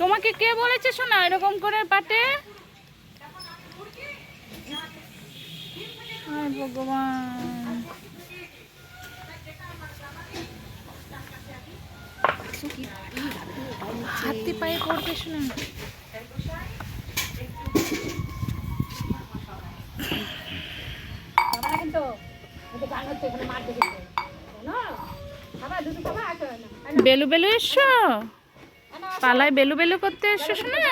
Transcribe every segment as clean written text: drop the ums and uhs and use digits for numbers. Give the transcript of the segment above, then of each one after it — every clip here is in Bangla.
তোমাকে কে বলেছে শোনা এরকম করে পাটে? ভগবান, হাতি পায়ে পড়বে শোনা। বেলু বেলু এসছো, পালায় বেলু বেলু করতে এসছো শোনা।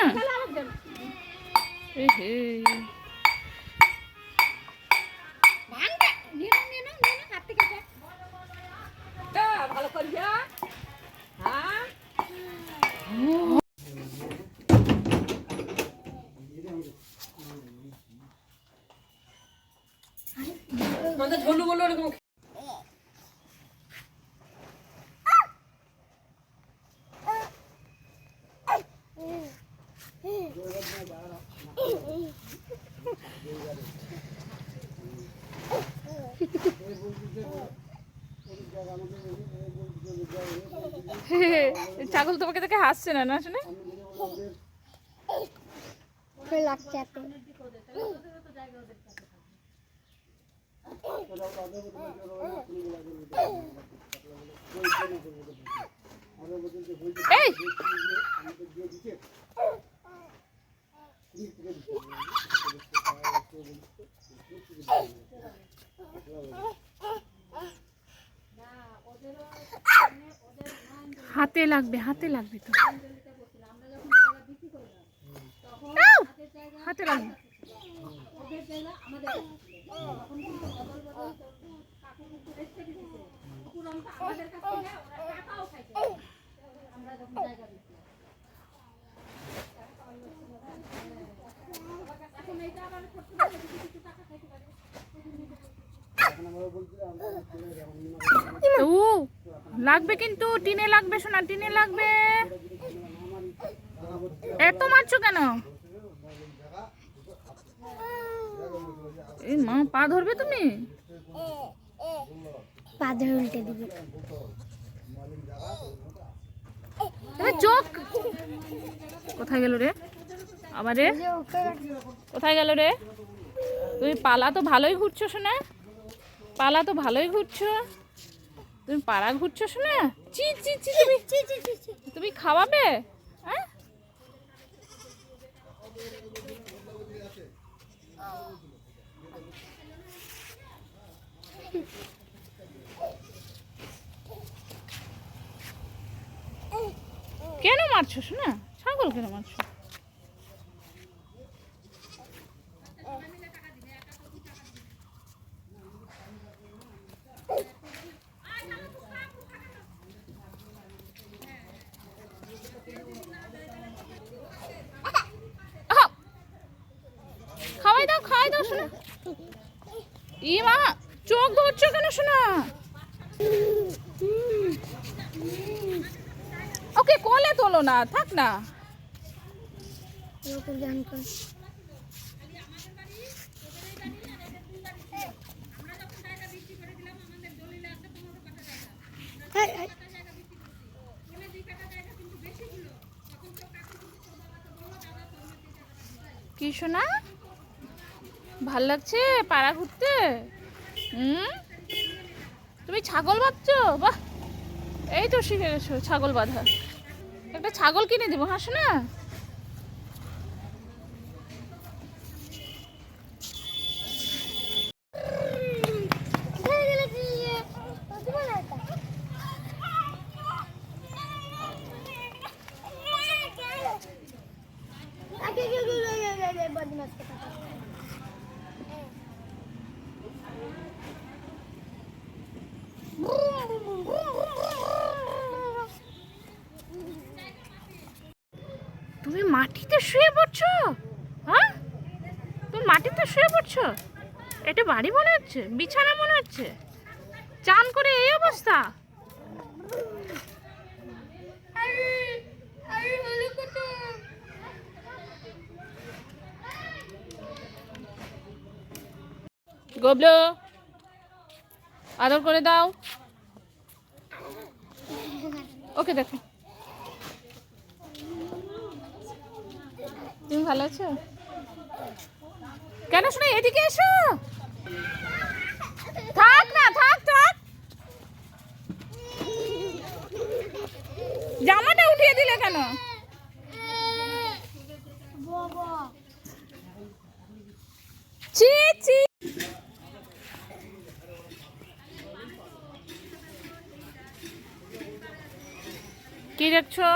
ছাগল তোমাকে দেখে হাসছে না, না শুনে লাগছে। এই হাতে লাগবে, হাতে লাগবে তো, হাতে লাগবে। লাগবে কিন্তু, টিনে লাগবে শোনা, টিনে লাগবে। এত মারছো কেন? এই মা, পা ধরবে তুমি? পা ধরে উল্টে দিবে। চোখ কোথায় গেল রে? আবার রে কোথায় গেল রে? তুমি পালা তো ভালোই ঘুরছো শোনা, পালা তো ভালোই ঘুরছো। তুমি পাড়া ঘুরছো শোনা। চি চি চি, তুমি খাওয়াবে? হ্যাঁ, কেন মারছো শোনা? ছাগল কেন মারছো? খাওয়াই দাও, খাওয়াই দাও শোনা। ই মা, চোখ ধরছো কেন শোনা? ওকে কোলে তোলো না, থাক না। কি শোনা, ভাল লাগছে পাড়া ঘুরতে? তুমি ছাগল বাঁধছো? বাহ, এই তো শিখে গেছো ছাগল বাঁধা। একটা ছাগল কিনে দেবো, হাসো না। তুমি মাটিতে শুয়ে পড়ছো? হ্যাঁ, তুমি মাটিতে শুয়ে পড়ছো? এটা বাড়ি মনে হচ্ছে, বিছানা মনে হচ্ছে। চান করে এই অবস্থা? গবলু আদর করে দাও। ওকে দেখো, তুমি ভালো আছো? কেন শোনা, এদিকে এসো। থাক না, থাক থাক, জামাটা উঠিয়ে দিলে কেন? ছি ছি, কি দেখছো?